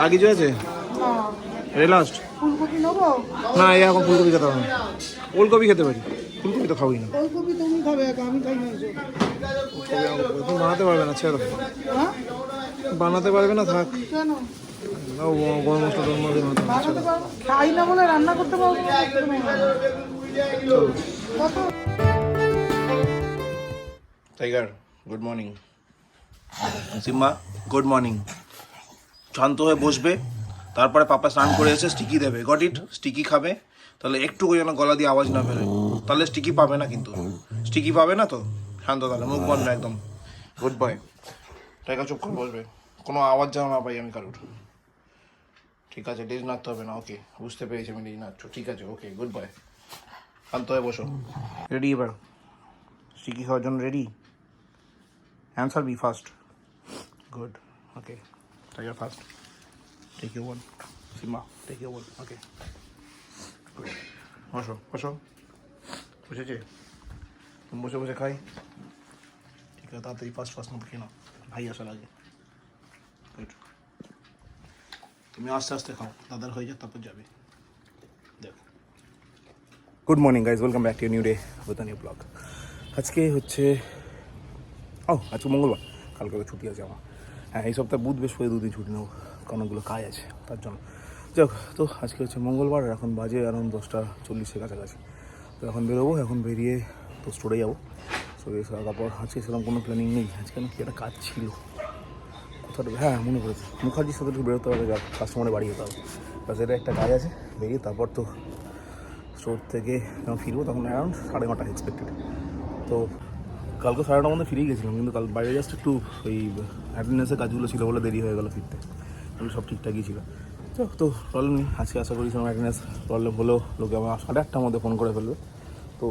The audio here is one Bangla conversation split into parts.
আর কিছু আছে? এই লাস্ট ফুলকপি নেবো না, এই এখন ফুলকপি খেতে হবে না। ওলকপি খেতে পারি, ফুলকপি তো খাবোই না। ফুলকপি তুমি খাবে, আমি খাই না। তুমি বানাতে পারবে না, ছেড়ে দাও। হ্যাঁ বানাতে পারবে না, থাক। কেন গরম মশলা টরম মশলা বানাতে পারবো? খাই না বলে রান্না করতে পারবো না? কত tiger good morning. Simba good morning. শান্ত হয়ে বসবে, তারপরে পাপা স্নান করে এসে স্টিকি দেবে। Got it? স্টিকি খাবে, তাহলে একটুকু যেন গলা দিয়ে আওয়াজ না বেরোয়, তাহলে স্টিকি পাবে না। কিন্তু স্টিকি পাবে না তো, শান্ত তাহলে, মুখ বন্ধ একদম। Good boy. টাইগার চুপ করে বসবে, কোনো আওয়াজ যেন না পাই আমি কারোর। ঠিক আছে, ডিজ নাড়তে হবে না। ওকে, বুঝতে পেরেছি আমি ডিজ নাড়ছো। ঠিক আছে, ওকে, গুড বয়। শান্ত হয়ে বসো। রেডি এবার স্টিকি খাওয়ার জন্য? Ready? Answer be first. Good. Okay. Tiger fast. Take your one. Simba, take your one. Okay. Good. বসো বসো। বসেছে? তুমি বসে বসে খাই। ঠিক আছে, তাড়াতাড়ি ফার্স্ট ফার্স্ট মতো খেয়ে নাও, ভাই আসার আগে। গুড। তুমি আস্তে আস্তে খাও, দাদার হয়ে যাক, তারপর যাবে। দেখো। Good morning guys, welcome back to new day with a new blog. আজকে হচ্ছে আজকে মঙ্গলবার, কালকে তো ছুটি আছে আমার। হ্যাঁ, এই সপ্তাহে বুধ বৃহস্পতি দুদিন ছুটি নেবো, কারণ ওগুলো কাজ আছে তার জন্য। যাক, তো আজকে হচ্ছে মঙ্গলবার, এখন বাজে আরাউন্ড 10:40 কাছাকাছি। তো এখন বেরোবো, এখন বেরিয়ে তো স্টোরে যাবো। স্টোরে তারপর আজকে সেরকম কোনো প্ল্যানিং নেই। আজকে কি একটা কাজ ছিল কোথাও, হ্যাঁ মনে পড়েছে, মুখার্জির সাথে একটু বেরোতে হবে, কাস্টমারের বাড়ি যেতে হবে। বাস এটা একটা কাজ আছে, বেরিয়ে তারপর তো স্টোর থেকে যখন ফিরবো তখন অ্যারাউন্ড 9:30 এক্সপেক্টেড। তো কালকে 9:30 মধ্যে ফিরেই গেছিলাম, কিন্তু কাল বাইরে জাস্ট একটু ওই অ্যাটেন্ডেন্সের কাজগুলো ছিল বলে দেরি হয়ে গেলো ফিরতে। সব ঠিকঠাকই ছিল। তো প্রবলেম নেই, আজকে আশা করি সেরকম অ্যাটেন্ডেন্স প্রবলেম হলেও লোকে আমার 8:30টার মধ্যে ফোন করে ফেলবে, তো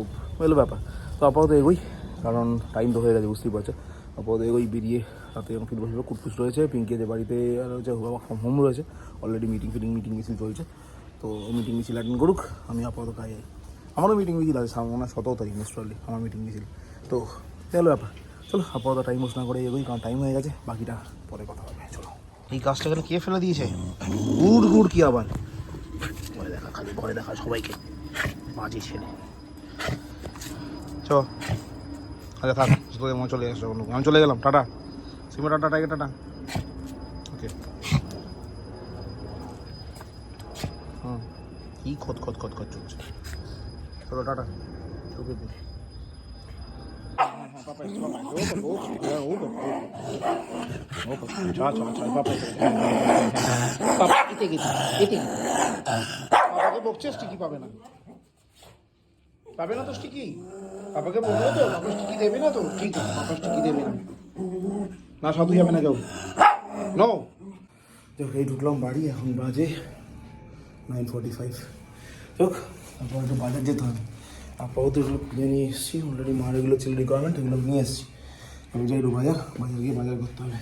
এলো ব্যাপার। তো আপাতত এগোই, কারণ টাইম তো হয়ে গেছে, বুঝতেই পারছে। আপাতত এগোই, বেরিয়ে রাতে যখন ফিরবো কুটকুস রয়েছে, পিঙ্কি যে বাড়িতে আর হচ্ছে হোম রয়েছে, অলরেডি মিটিং মিছিল চলছে। তো মিটিং মিছিল অ্যাটেন্ড করুক, আমি আপাতত কাজে যাই। আমারও মিটিং মিছিল আছে সামনে, 17 তারিখ মোস্টলি আমার মিটিং মিছিল। তো এলো ব্যাপার, চলো আপাতত টাইম ওয়েস্ট না করে এগোই, কারণ টাইম হয়ে গেছে, বাকিটা পরে কথা হবে। চলো। এই কাজটা এখানে কে ফেলে দিয়েছে? গুড় কি আবার ভয় দেখা, খালি ভয় দেখা সবাইকে, বাজে ছেলে। চল, আচ্ছা থাক, তোদের মনে চলে আসো, আমি চলে গেলাম, টাটা। সিমা টাটা, টাইগার টাটা। ওকে। কি খত চলছে। চলো টাটা। চোখে দিন। বকছে স্টিকি পাবে না, পাবে না তো স্টিকি। পাপাকে বললো তো পাপা স্টিকি দেবে না, তো ঠিক আছে, পাপা স্টিকি দেবে না, না সাধু যাবে না কেউ। নো, এই ঢুকলাম বাড়ি, এখন বাজে 9:45। চোখ তারপর একটু বাজার যেতে হবে। আপাতত এগুলো কিনে নিয়ে এসেছি অলরেডি, মার এগুলো ছিল রিকোয়ারমেন্ট, এগুলো নিয়ে এসেছি। আমি যাই একটু বাজার গিয়ে বাজার করতে হবে।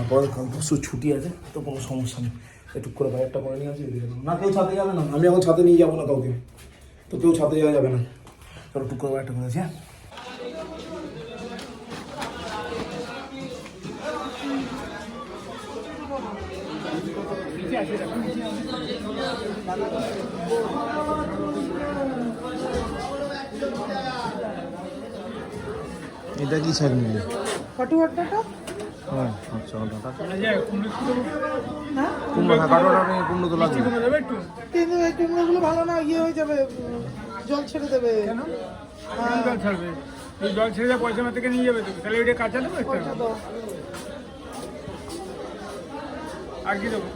আপাতত কাল পরশু ছুটি আছে, তো কোনো সমস্যা নেই, একটু করে বাজারটা করে নিয়ে আসি। না কেউ ছাদে যাবে না, আমি এখন ছাদে নিয়ে যাবো না কাউকে, তো কেউ ছাদে যাওয়া যাবে না। চলো টুক করে বাজারটা করে আসি। হ্যাঁ, এটা কি সাইড নিলে? কটুয়ারটা? হ্যাঁ আচ্ছা, হ্যাঁ কুমড়ো তো লাগবে। কিন্তু এই কুমড়োগুলো ভালো না, ইয়ে হয়ে যাবে, জল ছেড়ে দেবে। জল ছাড়বে, এই জল ছেড়ে যা পয়সা থেকে নিয়ে যাবে, তাহলে ওইটা কাঁচা দেবো একটা। আর কি দেবো?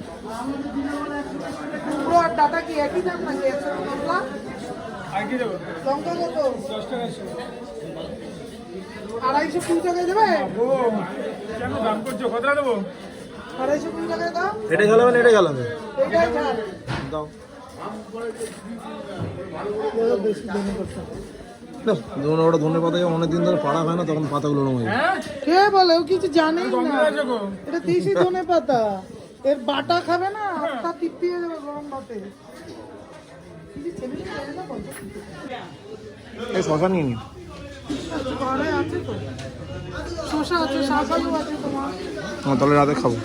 কুমড়ো আর ডাটা কি একই দাম নাকি? লঙ্কা আর কি দেবো? লঙ্কা কত? 10 টাকা। 250 টাকায় দেবে? ও কেন দাম করছো? কতটা দেবো? 250 টাকায় দাও। এটা গেলাম, এটা গেলাম, এটাই ছাড় দাও। বেশি দাম করছে। যখন ওটা ধনে পাতা অনেকদিন ধরে পাড়া হয় না, তখন পাতাগুলো নরম হয়ে যায়। কে বলে? ও কিছু জানেই না। এটা দেশি ধনে পাতা, এর বাটা খাবে না, হাতটা তৃপ্তি হয়ে যাবে গরম ভাতে। এই শশা নিয়ে নিন। ঘরে আছে তো, শসা আছে, শাকালু আছে তোমার। তাহলে রাতে খাবো।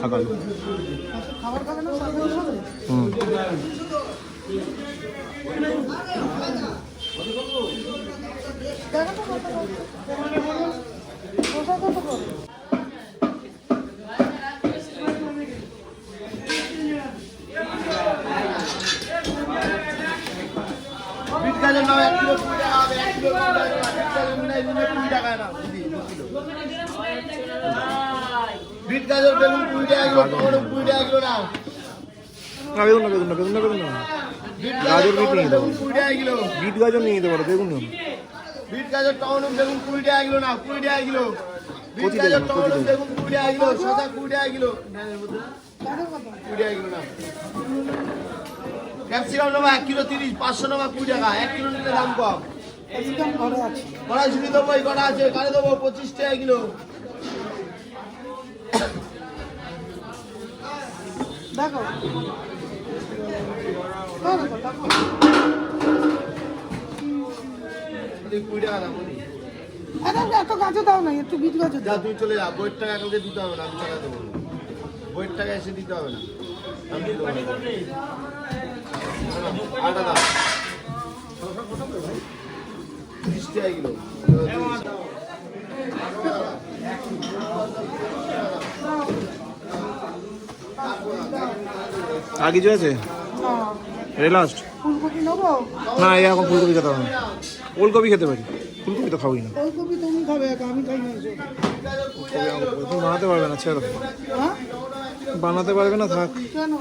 সকালে। খাবার খাবে না সকালে খাবে? হুম। দেখো তো কত করে। শসা কত করে? বিট গাজর নাও 1 কিলো 20 টাকা হবে, 1 কিলো 20 টাকা, বিট গাজর নিলে 20 টাকা নাও দিদি 2 কিলো। বিট গাজর বেগুন 20 টাকা কিলো, টমেটো 20 টাকা কিলো নাও। না বেগুন না, বেগুন না, বেগুন না, বেগুন না। বিট গাজর বিট নিয়ে বেগুন দেবো। 20 টাকা কিলো। বিট গাজর নিয়ে নিতে পারো, বেগুন নিও না। বিট গাজর টমেটো বেগুন 20 টাকা কিলো নাও, 20 টাকা কিলো। বিট কচি গাজর বেগুন, কচি টমেটো বেগুন। বেগুন 20 টাকা কিলো, শসা 20 টাকা কিলো। দেখো কত? 20 টাকা কিলো নাও। ক্যাপসিকাম নেবো 1 কিলো 30, 500 নেবো 20 টাকা, 1 কিলো নিলে দাম কম। ক্যাপসিকাম ঘরে আছে। কড়াইশুটি দেবো, এই কটা আছে, কারে দেবো 25 টাকা কিলো। দেখো দেখো, দেখো। 20 টাকা দাম বলি। আরে এত গাজর দাও না, একটু বিট গাজর যা দাও। তুই চলে যা, বইয়ের টাকা কালকে দিতে হবে না, আমি চালা দেবো। বইয়ের টাকা এসে দিতে হবে না, আমি দিয়ে দেবো। আটা দাম 30 টাকা কিলো। আর কিছু আছে? হ্যাঁ। এটা লাস্ট? ফুলকপি নেবো? না, এই এখন ফুলকপি খেতে হবে না। ওলকপি খেতে পারি, ফুলকপি তো খাবোই না। ফুলকপি তুমি খাবে একা, আমি খাই না এসব। তুমি বানাতে পারবে না, ছেড়ে দাও। হ্যাঁ? বানাতে পারবে না, থাক। কেন?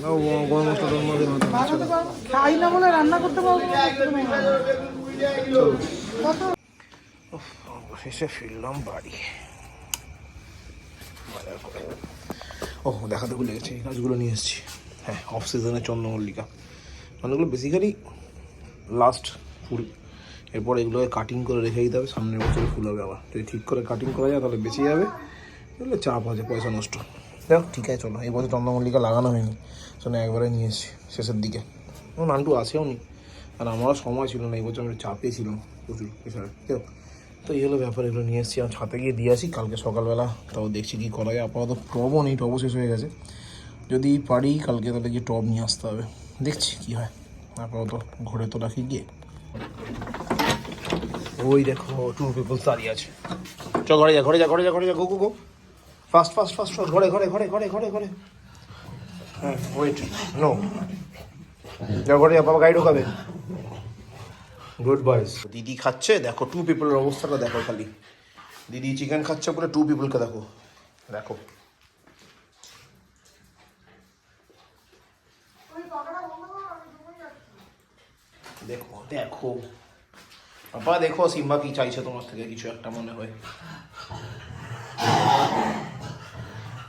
গরম মশলা টরম মশলা বানাতে পারবে না, ছেড়ে বানাতে দাও। পারবো? খাই না বলে রান্না করতে পারবো না? কত? অবশেষে ফিরলাম বাড়ি। বাজার করে দেখাতে ভুলে গেছি, এই গাছগুলো নিয়ে এসেছি। হ্যাঁ, অফ সিজনে চন্দ্রমল্লিকা। মানে এগুলো বেসিক্যালি লাস্ট ফুল। এরপর এগুলোকে কাটিং করে রেখে দিতে হবে, সামনের বছরে ফুল হবে আবার। যদি ঠিক করে কাটিং করা যায় তাহলে বেঁচে যাবে, এগুলো চাপ আছে, পয়সা নষ্ট। দেখো ঠিক আছে, চলো। এই বছর চন্দ্রমল্লিকা লাগানো হয়নি, শোনো একবারে নিয়ে এসেছি শেষের দিকে। নান্টু আসেও নি, আর আমারও সময় ছিল না, এই বছর আমি চাপে ছিলাম প্রচুর প্রেশারে। তো এই হলো ব্যাপার, এগুলো নিয়ে এসেছি। আর ছাতে গিয়ে দিয়ে আসি কালকে সকালবেলা, তাও দেখছি কী করা যায়। আপাতত টবও নেই, টবও শেষ হয়ে গেছে। যদি পারি কালকে তাহলে গিয়ে টব নিয়ে আসতে হবে, দেখছি কী হয়। আপাতত ঘরে তো রাখি গিয়ে। ওই দেখো 2 পিপলস দাঁড়িয়ে আছে। চ ঘরে যা, ঘরে যা, ঘরে যা, ঘরে যা, গো গো গো, ফাস্ট ফাস্ট ফাস্ট ফাস্ট, ঘরে ঘরে ঘরে ঘরে ঘরে ঘরে। হ্যাঁ, ওয়েট, নো, যা ঘরে যা, বাবা গাড়ি ঢোকাবে। গুড বয়েস। দিদি খাচ্ছে, দেখো 2 পিপলের অবস্থাটা দেখো খালি। দিদি চিকেন খাচ্ছে পুরো, 2 পিপলকে দেখো, দেখো। দেখো দেখো বাবা, দেখো সিম্বা কি চাইছে তোমার থেকে, কিছু একটা মনে হয়।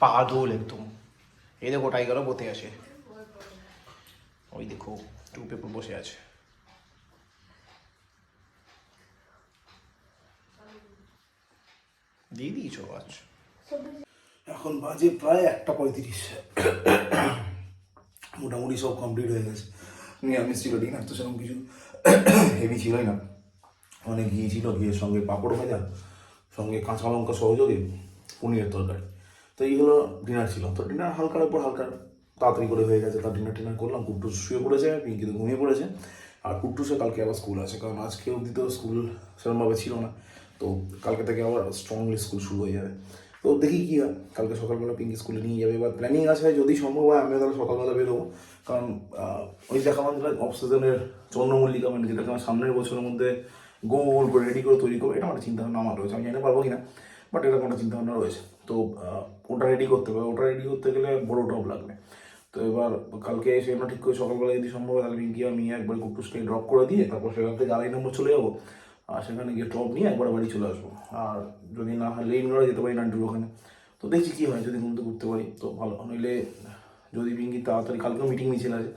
পাগল একদম। এই দেখো টাইগারও বসে আছে, ওই দেখো 2 পিপল বসে আছে। দিয়ে দিয়েছো, আচ্ছা। এখন বাজে প্রায় 1:35। মোটামুটি সব কমপ্লিট হয়ে গেছে। নিরামিষ ছিল, ডিনার তো সেরকম কিছু হেভি ছিলই না। মানে ঘি ছিল, ঘিয়ের সঙ্গে পাঁপড় ভাজা, সঙ্গে কাঁচা লঙ্কা সহযোগে পনিরের তরকারি। তো এইগুলো ডিনার ছিল। তো ডিনার হালকার উপর হালকা তাড়াতাড়ি করে হয়ে গেছে। তার ডিনার করলাম। কুট্টুস শুয়ে পড়েছে, পিঙ্কি তো ঘুমিয়ে পড়েছে। আর কুট্টুসে কালকে আবার স্কুল আছে, কারণ আজকে অবধি তো স্কুল সেরকমভাবে ছিল না। তো কালকে থেকে আবার স্ট্রংলি স্কুল শুরু হয়ে যাবে। তো দেখি কী হয়। কালকে সকালবেলা পিঙ্কি স্কুলে নিয়ে যাবে। এবার প্ল্যানিং আছে, যদি সম্ভব হয় আমিও তাহলে সকালবেলা বেরোবো। কারণ ওই দেখা মানে অফ সিজনের চন্দ্রমল্লিকা, মানে যেটাকে আমার সামনের বছরের মধ্যে গোল করে রেডি করে তৈরি করবো, এটা আমার চিন্তাভাবনা আমার রয়েছে। আমি জানি পারবো কিনা, বাট এরকম একটা চিন্তাভাবনা রয়েছে। তো ওটা রেডি করতে হবে। ওটা রেডি করতে গেলে বড় টপ লাগবে। তো এবার কালকে এসে আমরা ঠিক করে সকালবেলা যদি সম্ভব হয় তাহলে পিঙ্কি আমি একবার কুট্টুসকে ড্রপ করে দিয়ে তারপর সেখান থেকে 2.5 নম্বর চলে যাবো। আর সেখানে গিয়ে টপ নিয়ে একবার বাড়ি চলে আসবো। আর যদি না হয় লেন রোডে যেতে পারি নান্টুর ওখানে। তো দেখছি কী হয়, যদি ঘুমতে করতে পারি তো ভালো। নইলে যদি পিঙ্কি তাড়াতাড়ি, কালকেও মিটিং মিছিল আছে,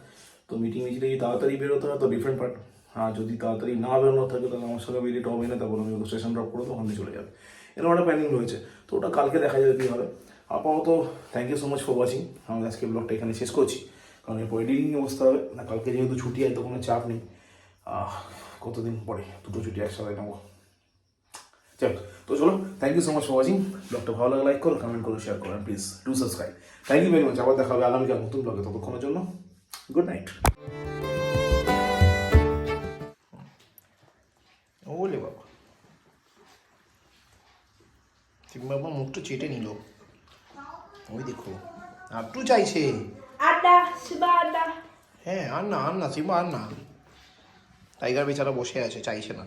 তো মিটিং মিছিলে যদি তাড়াতাড়ি বেরোতে হয় তো ডিফারেন্ট পার্ট। আর যদি তাড়াতাড়ি না বেরোনো থাকে তাহলে আমার সঙ্গে বেরিয়ে টপ এনে তারপর আমি স্টেশন ড্রপ করে তো ওখানে চলে যাবে। এরকম একটা প্ল্যানিং রয়েছে। তো ওটা কালকে দেখা যাবে কী হবে। আপাতত thank you so much for watching. আমি আজকে ব্লগটা এখানে শেষ করছি, কারণ এরপর এডিটিংয়ে বসতে হবে না। কালকে যেহেতু ছুটি হয় তো কোনো চাপ নেই। কতদিন পরে 2টো ছুটি একসাথে নেবো। চল তো চলো, thank you so much for watching. ব্লগটা ভালো লাগলে লাইক করো, কমেন্ট করো, শেয়ার করো, please do subscribe. Thank you very much. আবার দেখা হবে আগামীকাল নতুন ব্লগে, ততক্ষণের জন্য গুড নাইট। ওলে বাবা, বাবা মুখটা চেটে নিল, ওই দেখো আটটু চাইছে। আড্ডা শিবা আড্ডা। হ্যাঁ আর না সিম্বা আর না, টাইগার বেচারা বসে আছে, চাইছে না,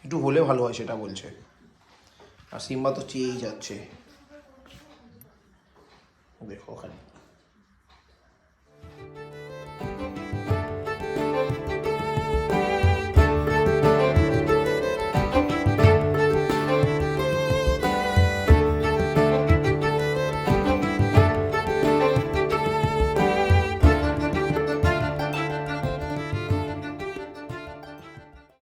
একটু হলে ভালো হয় সেটা বলছে। আর সিম্বা তো চেয়েই যাচ্ছে, দেখো ওখানে।